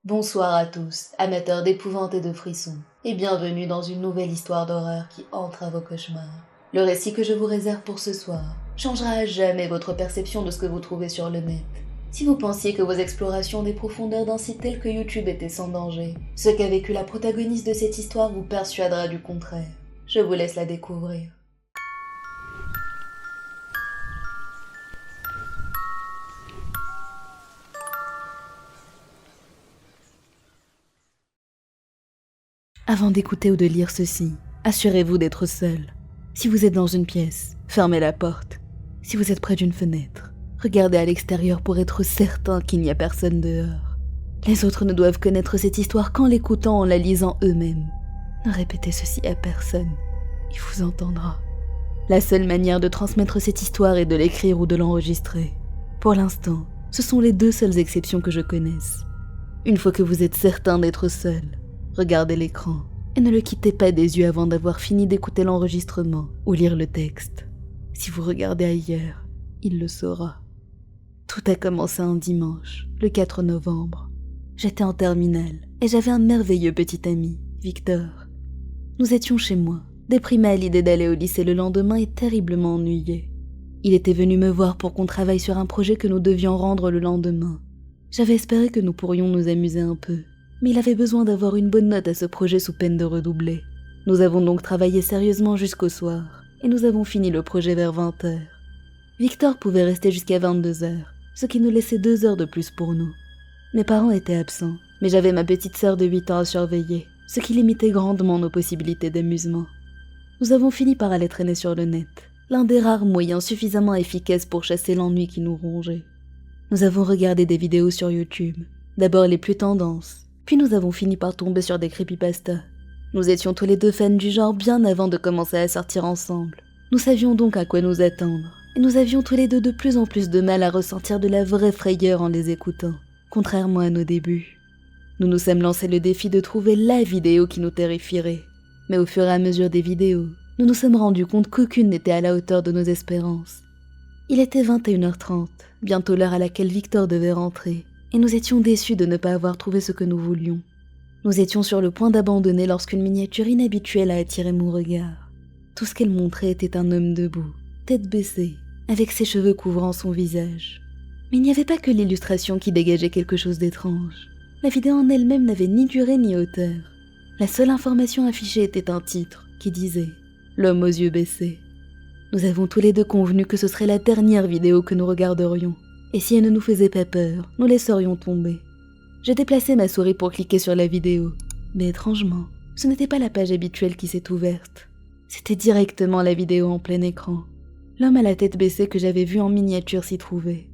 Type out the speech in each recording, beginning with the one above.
Bonsoir à tous, amateurs d'épouvante et de frissons, et bienvenue dans une nouvelle histoire d'horreur qui entre à vos cauchemars. Le récit que je vous réserve pour ce soir changera à jamais votre perception de ce que vous trouvez sur le net. Si vous pensiez que vos explorations des profondeurs d'un site tel que YouTube étaient sans danger, ce qu'a vécu la protagoniste de cette histoire vous persuadera du contraire. Je vous laisse la découvrir. Avant d'écouter ou de lire ceci, assurez-vous d'être seul. Si vous êtes dans une pièce, fermez la porte. Si vous êtes près d'une fenêtre, regardez à l'extérieur pour être certain qu'il n'y a personne dehors. Les autres ne doivent connaître cette histoire qu'en l'écoutant, en la lisant eux-mêmes. Ne répétez ceci à personne, il vous entendra. La seule manière de transmettre cette histoire est de l'écrire ou de l'enregistrer. Pour l'instant, ce sont les deux seules exceptions que je connaisse. Une fois que vous êtes certain d'être seul, regardez l'écran et ne le quittez pas des yeux avant d'avoir fini d'écouter l'enregistrement ou lire le texte. Si vous regardez ailleurs, il le saura. Tout a commencé un dimanche, le 4 novembre. J'étais en terminale et j'avais un merveilleux petit ami, Victor. Nous étions chez moi, déprimés à l'idée d'aller au lycée le lendemain et terriblement ennuyés. Il était venu me voir pour qu'on travaille sur un projet que nous devions rendre le lendemain. J'avais espéré que nous pourrions nous amuser un peu, mais il avait besoin d'avoir une bonne note à ce projet sous peine de redoubler. Nous avons donc travaillé sérieusement jusqu'au soir, et nous avons fini le projet vers 20h. Victor pouvait rester jusqu'à 22h, ce qui nous laissait 2 heures de plus pour nous. Mes parents étaient absents, mais j'avais ma petite sœur de 8 ans à surveiller, ce qui limitait grandement nos possibilités d'amusement. Nous avons fini par aller traîner sur le net, l'un des rares moyens suffisamment efficaces pour chasser l'ennui qui nous rongeait. Nous avons regardé des vidéos sur YouTube, d'abord les plus tendances, puis nous avons fini par tomber sur des creepypastas. Nous étions tous les deux fans du genre bien avant de commencer à sortir ensemble. Nous savions donc à quoi nous attendre, et nous avions tous les deux de plus en plus de mal à ressentir de la vraie frayeur en les écoutant, contrairement à nos débuts. Nous nous sommes lancé le défi de trouver la vidéo qui nous terrifierait, mais au fur et à mesure des vidéos, nous nous sommes rendus compte qu'aucune n'était à la hauteur de nos espérances. Il était 21h30, bientôt l'heure à laquelle Victor devait rentrer, et nous étions déçus de ne pas avoir trouvé ce que nous voulions. Nous étions sur le point d'abandonner lorsqu'une miniature inhabituelle a attiré mon regard. Tout ce qu'elle montrait était un homme debout, tête baissée, avec ses cheveux couvrant son visage. Mais il n'y avait pas que l'illustration qui dégageait quelque chose d'étrange. La vidéo en elle-même n'avait ni durée ni hauteur. La seule information affichée était un titre qui disait « L'homme aux yeux baissés ». Nous avons tous les deux convenu que ce serait la dernière vidéo que nous regarderions. Et si elle ne nous faisait pas peur, nous laisserions tomber. J'ai déplacé ma souris pour cliquer sur la vidéo, mais étrangement, ce n'était pas la page habituelle qui s'est ouverte. C'était directement la vidéo en plein écran. L'homme à la tête baissée que j'avais vu en miniature s'y trouvait.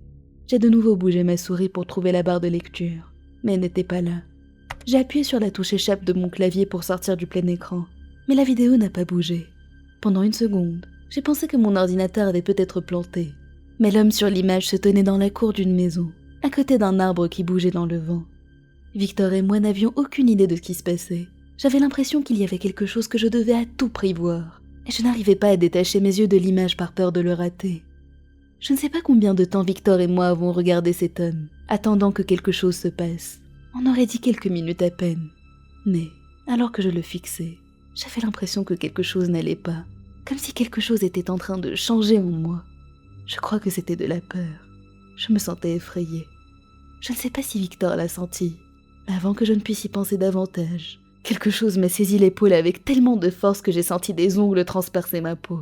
J'ai de nouveau bougé ma souris pour trouver la barre de lecture, mais elle n'était pas là. J'ai appuyé sur la touche échappe de mon clavier pour sortir du plein écran, mais la vidéo n'a pas bougé. Pendant une seconde, j'ai pensé que mon ordinateur avait peut-être planté. Mais l'homme sur l'image se tenait dans la cour d'une maison, à côté d'un arbre qui bougeait dans le vent. Victor et moi n'avions aucune idée de ce qui se passait. J'avais l'impression qu'il y avait quelque chose que je devais à tout prix voir, et je n'arrivais pas à détacher mes yeux de l'image par peur de le rater. Je ne sais pas combien de temps Victor et moi avons regardé cet homme, attendant que quelque chose se passe. On aurait dit quelques minutes à peine. Mais, alors que je le fixais, j'avais l'impression que quelque chose n'allait pas, comme si quelque chose était en train de changer en moi. Je crois que c'était de la peur. Je me sentais effrayée. Je ne sais pas si Victor l'a senti, mais avant que je ne puisse y penser davantage, quelque chose m'a saisi l'épaule avec tellement de force que j'ai senti des ongles transpercer ma peau.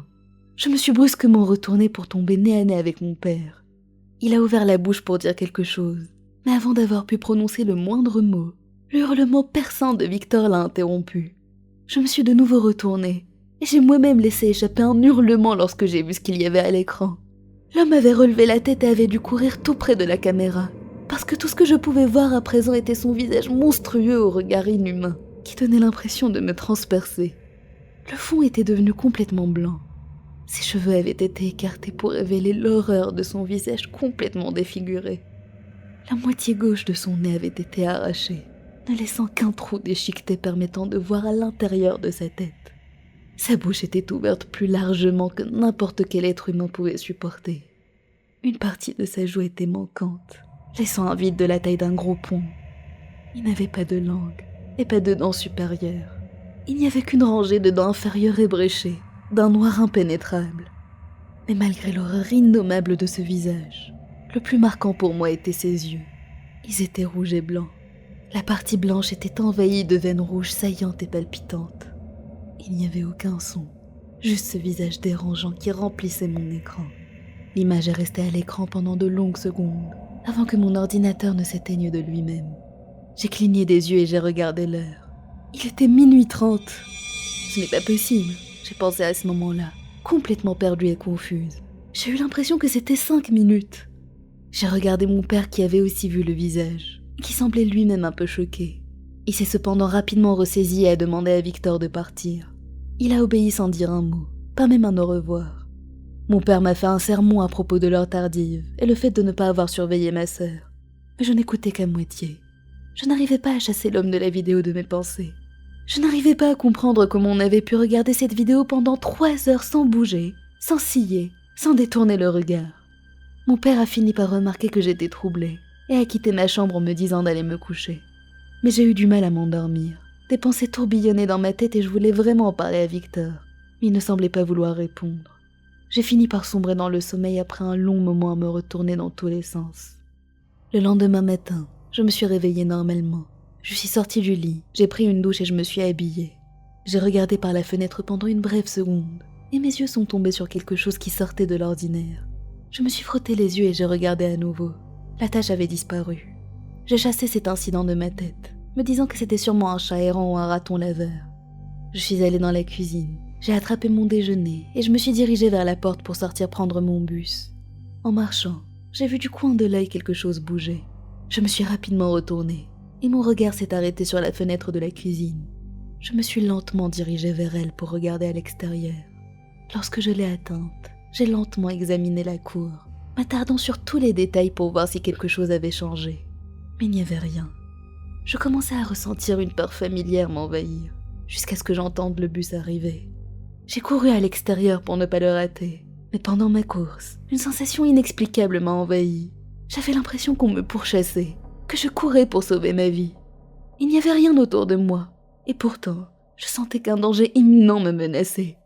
Je me suis brusquement retournée pour tomber nez à nez avec mon père. Il a ouvert la bouche pour dire quelque chose, mais avant d'avoir pu prononcer le moindre mot, le hurlement perçant de Victor l'a interrompu. Je me suis de nouveau retournée, et j'ai moi-même laissé échapper un hurlement lorsque j'ai vu ce qu'il y avait à l'écran. L'homme avait relevé la tête et avait dû courir tout près de la caméra, parce que tout ce que je pouvais voir à présent était son visage monstrueux au regard inhumain, qui donnait l'impression de me transpercer. Le fond était devenu complètement blanc. Ses cheveux avaient été écartés pour révéler l'horreur de son visage complètement défiguré. La moitié gauche de son nez avait été arrachée, ne laissant qu'un trou déchiqueté permettant de voir à l'intérieur de sa tête. Sa bouche était ouverte plus largement que n'importe quel être humain pouvait supporter. Une partie de sa joue était manquante, laissant un vide de la taille d'un gros pont. Il n'avait pas de langue et pas de dents supérieures. Il n'y avait qu'une rangée de dents inférieures ébréchées, d'un noir impénétrable. Mais malgré l'horreur innommable de ce visage, le plus marquant pour moi était ses yeux. Ils étaient rouges et blancs. La partie blanche était envahie de veines rouges saillantes et palpitantes. Il n'y avait aucun son, juste ce visage dérangeant qui remplissait mon écran. L'image est restée à l'écran pendant de longues secondes, avant que mon ordinateur ne s'éteigne de lui-même. J'ai cligné des yeux et j'ai regardé l'heure. Il était 00h30. Ce n'est pas possible, j'ai pensé à ce moment-là, complètement perdue et confuse. J'ai eu l'impression que c'était 5 minutes. J'ai regardé mon père qui avait aussi vu le visage, et qui semblait lui-même un peu choqué. Il s'est cependant rapidement ressaisi et a demandé à Victor de partir. Il a obéi sans dire un mot, pas même un au revoir. Mon père m'a fait un sermon à propos de l'heure tardive et le fait de ne pas avoir surveillé ma sœur. Mais je n'écoutais qu'à moitié. Je n'arrivais pas à chasser l'homme de la vidéo de mes pensées. Je n'arrivais pas à comprendre comment on avait pu regarder cette vidéo pendant 3 heures sans bouger, sans scier, sans détourner le regard. Mon père a fini par remarquer que j'étais troublée et a quitté ma chambre en me disant d'aller me coucher. Mais j'ai eu du mal à m'endormir. Des pensées tourbillonnaient dans ma tête et je voulais vraiment en parler à Victor. Mais il ne semblait pas vouloir répondre. J'ai fini par sombrer dans le sommeil après un long moment à me retourner dans tous les sens. Le lendemain matin, je me suis réveillée normalement. Je suis sortie du lit, j'ai pris une douche et je me suis habillée. J'ai regardé par la fenêtre pendant une brève seconde et mes yeux sont tombés sur quelque chose qui sortait de l'ordinaire. Je me suis frotté les yeux et j'ai regardé à nouveau. La tache avait disparu. J'ai chassé cet incident de ma tête, me disant que c'était sûrement un chat errant ou un raton laveur. Je suis allée dans la cuisine, j'ai attrapé mon déjeuner et je me suis dirigée vers la porte pour sortir prendre mon bus. En marchant, j'ai vu du coin de l'œil quelque chose bouger. Je me suis rapidement retournée et mon regard s'est arrêté sur la fenêtre de la cuisine. Je me suis lentement dirigée vers elle pour regarder à l'extérieur. Lorsque je l'ai atteinte, j'ai lentement examiné la cour, m'attardant sur tous les détails pour voir si quelque chose avait changé. Mais il n'y avait rien. Je commençais à ressentir une peur familière m'envahir, jusqu'à ce que j'entende le bus arriver. J'ai couru à l'extérieur pour ne pas le rater, mais pendant ma course, une sensation inexplicable m'a envahi. J'avais l'impression qu'on me pourchassait, que je courais pour sauver ma vie. Il n'y avait rien autour de moi, et pourtant, je sentais qu'un danger imminent me menaçait.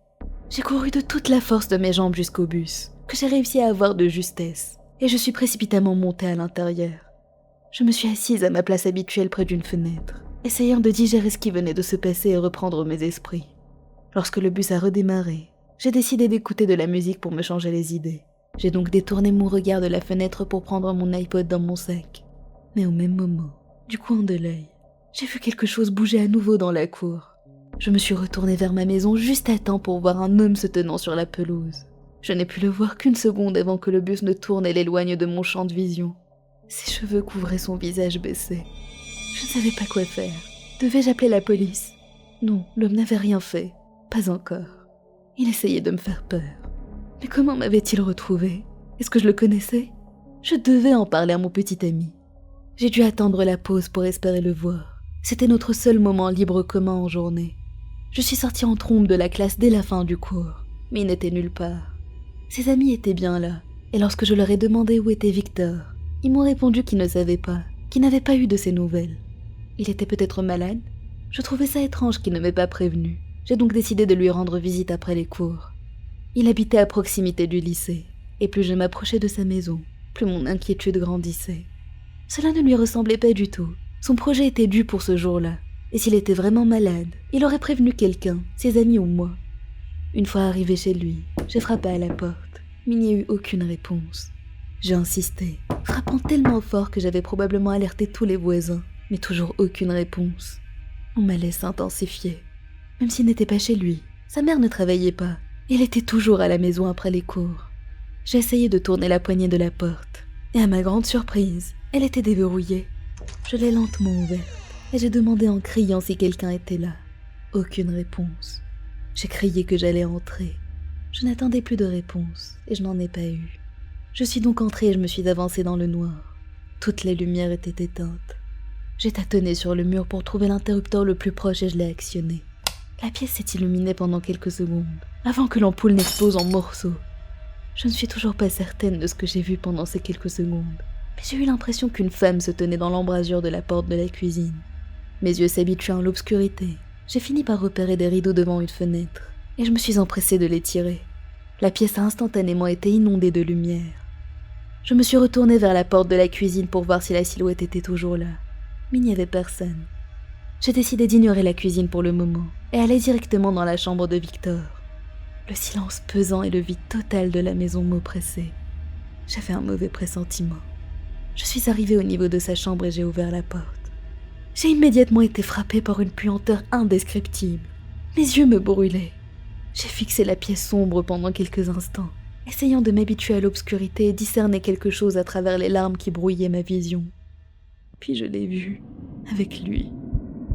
J'ai couru de toute la force de mes jambes jusqu'au bus, que j'ai réussi à avoir de justesse, et je suis précipitamment montée à l'intérieur. Je me suis assise à ma place habituelle près d'une fenêtre, essayant de digérer ce qui venait de se passer et reprendre mes esprits. Lorsque le bus a redémarré, j'ai décidé d'écouter de la musique pour me changer les idées. J'ai donc détourné mon regard de la fenêtre pour prendre mon iPod dans mon sac. Mais au même moment, du coin de l'œil, j'ai vu quelque chose bouger à nouveau dans la cour. Je me suis retournée vers ma maison juste à temps pour voir un homme se tenant sur la pelouse. Je n'ai pu le voir qu'une seconde avant que le bus ne tourne et l'éloigne de mon champ de vision. Ses cheveux couvraient son visage baissé. Je ne savais pas quoi faire. Devais-je appeler la police? Non, l'homme n'avait rien fait. Pas encore. Il essayait de me faire peur. Mais comment m'avait-il retrouvé? Est-ce que je le connaissais? Je devais en parler à mon petit ami. J'ai dû attendre la pause pour espérer le voir. C'était notre seul moment libre commun en journée. Je suis sortie en trombe de la classe dès la fin du cours, mais il n'était nulle part. Ses amis étaient bien là, et lorsque je leur ai demandé où était Victor, ils m'ont répondu qu'ils ne savaient pas, qu'ils n'avaient pas eu de ses nouvelles. Il était peut-être malade? Je trouvais ça étrange qu'il ne m'ait pas prévenu. J'ai donc décidé de lui rendre visite après les cours. Il habitait à proximité du lycée, et plus je m'approchais de sa maison, plus mon inquiétude grandissait. Cela ne lui ressemblait pas du tout. Son projet était dû pour ce jour-là, et s'il était vraiment malade, il aurait prévenu quelqu'un, ses amis ou moi. Une fois arrivé chez lui, j'ai frappé à la porte, mais il n'y a eu aucune réponse. J'ai insisté, frappant tellement fort que j'avais probablement alerté tous les voisins, mais toujours aucune réponse. Mon malaise s'intensifiait. Même s'il n'était pas chez lui, sa mère ne travaillait pas, et elle était toujours à la maison après les cours. J'ai essayé de tourner la poignée de la porte, et à ma grande surprise, elle était déverrouillée. Je l'ai lentement ouverte, et j'ai demandé en criant si quelqu'un était là. Aucune réponse. J'ai crié que j'allais entrer. Je n'attendais plus de réponse, et je n'en ai pas eu. Je suis donc entrée et je me suis avancée dans le noir. Toutes les lumières étaient éteintes. J'ai tâtonné sur le mur pour trouver l'interrupteur le plus proche et je l'ai actionné. La pièce s'est illuminée pendant quelques secondes, avant que l'ampoule n'explose en morceaux. Je ne suis toujours pas certaine de ce que j'ai vu pendant ces quelques secondes, Mais j'ai eu l'impression qu'une femme se tenait dans l'embrasure de la porte de la cuisine. Mes yeux s'habituant à l'obscurité, j'ai fini par repérer des rideaux devant une fenêtre, et je me suis empressée de les tirer. La pièce a instantanément été inondée de lumière. Je me suis retournée vers la porte de la cuisine pour voir si la silhouette était toujours là, mais il n'y avait personne. J'ai décidé d'ignorer la cuisine pour le moment, et aller directement dans la chambre de Victor. Le silence pesant et le vide total de la maison m'oppressaient. J'avais un mauvais pressentiment. Je suis arrivée au niveau de sa chambre et j'ai ouvert la porte. J'ai immédiatement été frappée par une puanteur indescriptible. Mes yeux me brûlaient. J'ai fixé la pièce sombre pendant quelques instants, essayant de m'habituer à l'obscurité et discerner quelque chose à travers les larmes qui brouillaient ma vision. Puis je l'ai vu, avec lui.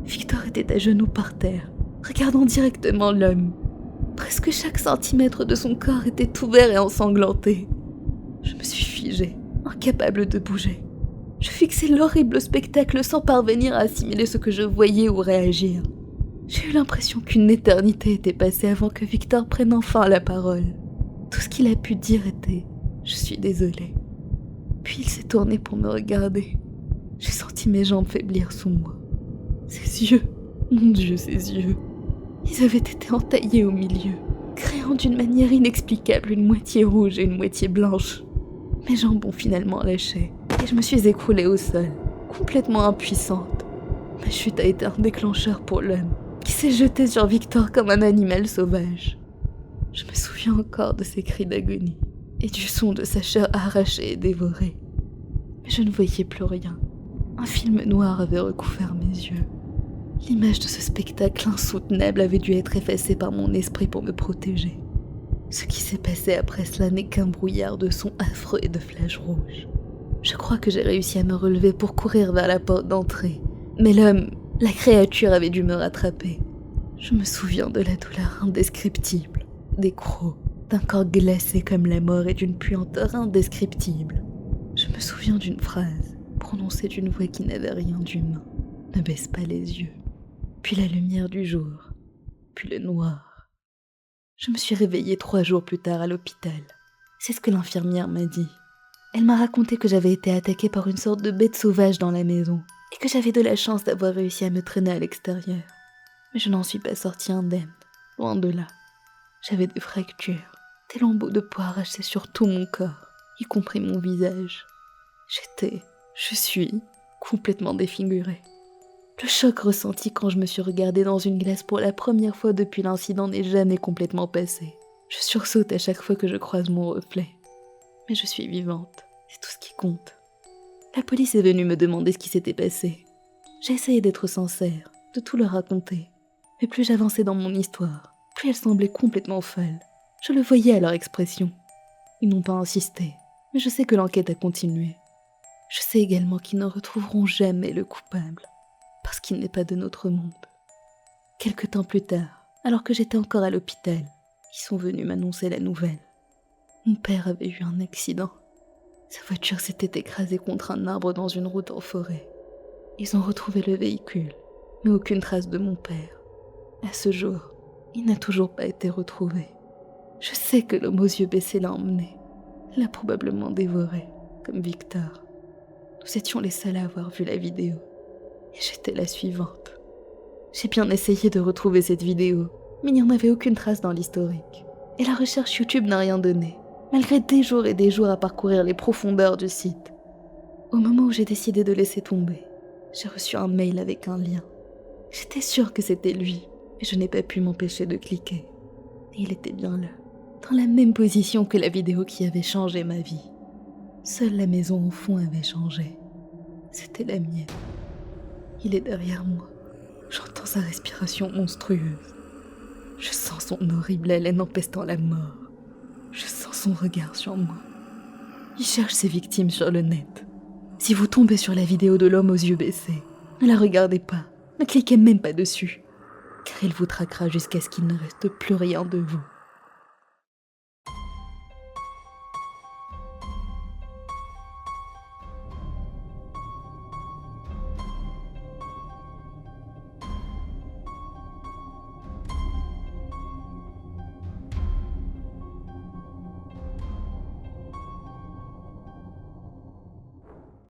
Victor était à genoux par terre, regardant directement l'homme. Presque chaque centimètre de son corps était ouvert et ensanglanté. Je me suis figée, incapable de bouger. Je fixais l'horrible spectacle sans parvenir à assimiler ce que je voyais ou réagir. J'ai eu l'impression qu'une éternité était passée avant que Victor prenne enfin la parole. Tout ce qu'il a pu dire était « Je suis désolée ». Puis il s'est tourné pour me regarder. J'ai senti mes jambes faiblir sous moi. Ses yeux, mon Dieu, ses yeux. Ils avaient été entaillés au milieu, créant d'une manière inexplicable une moitié rouge et une moitié blanche. Mes jambes ont finalement lâché et je me suis écroulée au sol, complètement impuissante. Ma chute a été un déclencheur pour l'homme, qui s'est jeté sur Victor comme un animal sauvage. Je me souviens encore de ses cris d'agonie et du son de sa chair arrachée et dévorée. Mais je ne voyais plus rien. Un film noir avait recouvert mes yeux. L'image de ce spectacle insoutenable avait dû être effacée par mon esprit pour me protéger. Ce qui s'est passé après cela n'est qu'un brouillard de sons affreux et de flashs rouges. Je crois que j'ai réussi à me relever pour courir vers la porte d'entrée. Mais l'homme, la créature avait dû me rattraper. Je me souviens de la douleur indescriptible, des crocs, d'un corps glacé comme la mort et d'une puanteur indescriptible. Je me souviens d'une phrase, prononcée d'une voix qui n'avait rien d'humain. Ne baisse pas les yeux. Puis la lumière du jour, puis le noir. Je me suis réveillée 3 jours plus tard à l'hôpital. C'est ce que l'infirmière m'a dit. Elle m'a raconté que j'avais été attaquée par une sorte de bête sauvage dans la maison et que j'avais de la chance d'avoir réussi à me traîner à l'extérieur. Mais je n'en suis pas sortie indemne, loin de là. J'avais des fractures, des lambeaux de peau arrachés sur tout mon corps, y compris mon visage. Je suis complètement défigurée. Le choc ressenti quand je me suis regardée dans une glace pour la première fois depuis l'incident n'est jamais complètement passé. Je sursaute à chaque fois que je croise mon reflet. Mais je suis vivante, c'est tout ce qui compte. La police est venue me demander ce qui s'était passé. J'ai essayé d'être sincère, de tout leur raconter. Mais plus j'avançais dans mon histoire, plus elle semblait complètement folle. Je le voyais à leur expression. Ils n'ont pas insisté, mais je sais que l'enquête a continué. Je sais également qu'ils ne retrouveront jamais le coupable. Parce qu'il n'est pas de notre monde. Quelque temps plus tard, alors que j'étais encore à l'hôpital, ils sont venus m'annoncer la nouvelle. Mon père avait eu un accident. Sa voiture s'était écrasée contre un arbre dans une route en forêt. Ils ont retrouvé le véhicule, mais aucune trace de mon père. À ce jour, il n'a toujours pas été retrouvé. Je sais que l'homme aux yeux baissés l'a emmené, l'a probablement dévoré, comme Victor. Nous étions les seuls à avoir vu la vidéo. Et j'étais la suivante. J'ai bien essayé de retrouver cette vidéo, mais il n'y en avait aucune trace dans l'historique. Et la recherche YouTube n'a rien donné, malgré des jours et des jours à parcourir les profondeurs du site. Au moment où j'ai décidé de laisser tomber, j'ai reçu un mail avec un lien. J'étais sûre que c'était lui, mais je n'ai pas pu m'empêcher de cliquer. Et il était bien là, dans la même position que la vidéo qui avait changé ma vie. Seule la maison au fond avait changé. C'était la mienne. Il est derrière moi. J'entends sa respiration monstrueuse. Je sens son horrible haleine empestant la mort. Je sens son regard sur moi. Il cherche ses victimes sur le net. Si vous tombez sur la vidéo de l'homme aux yeux baissés, ne la regardez pas. Ne cliquez même pas dessus. Car il vous traquera jusqu'à ce qu'il ne reste plus rien de vous.